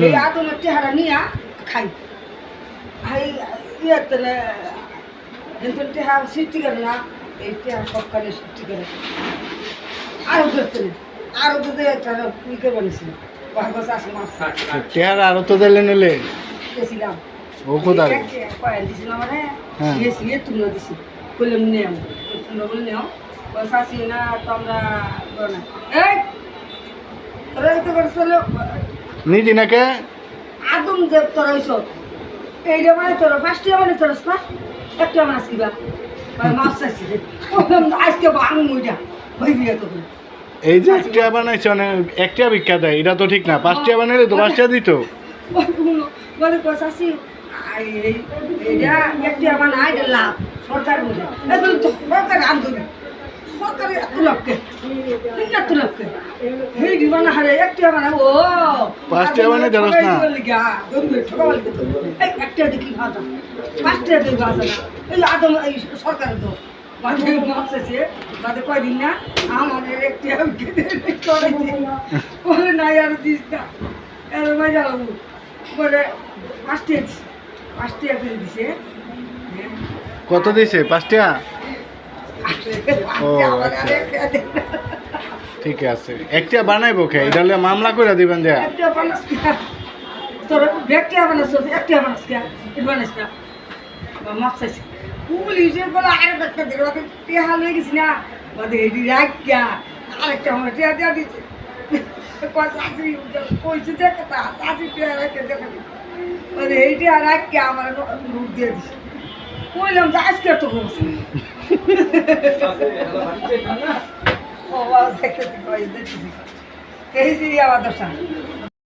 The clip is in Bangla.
এই আদমের চেহারা নিয়ে খাই এই ইয়েতে কিন্তু চেহারা সৃষ্টি করে না এই চেহারা সবখানে সৃষ্টি করে আরো ধরতে আরো দুধে একটা উইকে বানিয়েছিল বাস আসে মাছ চেহারা আরো তো দিলে নিলে গেছিলাম ও কোথায় কয়েল দিছিলাম মানে হ্যাঁ। গেছি তুলে দিছি করলাম নেও তুলে বলে নেও বস আসি না তো আমরা না এই তোরা তো করছিল নিদি নাকে আদম যে তোরা হইছ এইটা মানে তোরা পাঁচটা মানে তোরস না একটা মানে কিবা মাছ চাইছি আজকে ভাঙ ওইটা হয়ে গিয়ে তখন এই যে একটা বানাইছে মানে একটা ভিক্ষা দেয় এটা তো ঠিক না 5টা বানাইলে তো 5টা দিত বলে চাষি এইটা একটা বানায় এটা লাভ সরকারের মধ্যে এগুলো তো সরকার আন্দোলন সরকারি এত লোককে এত লোককে এই দিবানা হারে একটা বানা ও 5টা বানাই ধরস না একটা দেখি ভাজা 5টা দেখি ভাজা না এই আদম এই সরকারের তো মাঝে মাসেছে তাদের কয়দিন না আমাদের একটা বলে না আর দিস না এর মজা লাগু বলে 5টা করে দিছে কত দিছে 5টা ও ঠিক আছে একটা বানাইবো কে এটা হলে মামলা করে দিবেন যে একটা বানাস তোর একটা বানাস একটা বানাস কে এটা বানাস না মাছাইছে পুলিশে বলে আরে একটা দিল ওকে টেহা লয়ে গেছি না বলে এডি রাখিয়া আরেকটা আমার টেহা দিয়া দিচ্ছে চাকরি কইছে যে কথা চাকরি টেহা রাখিয়া দেখা বলে এইটা রাখিয়া আমার রূপ দিয়ে দিছে কইলাম যে আজকে তো বলছি ও বাবা দেখতে কই দিছি কে দিছি আবার দশা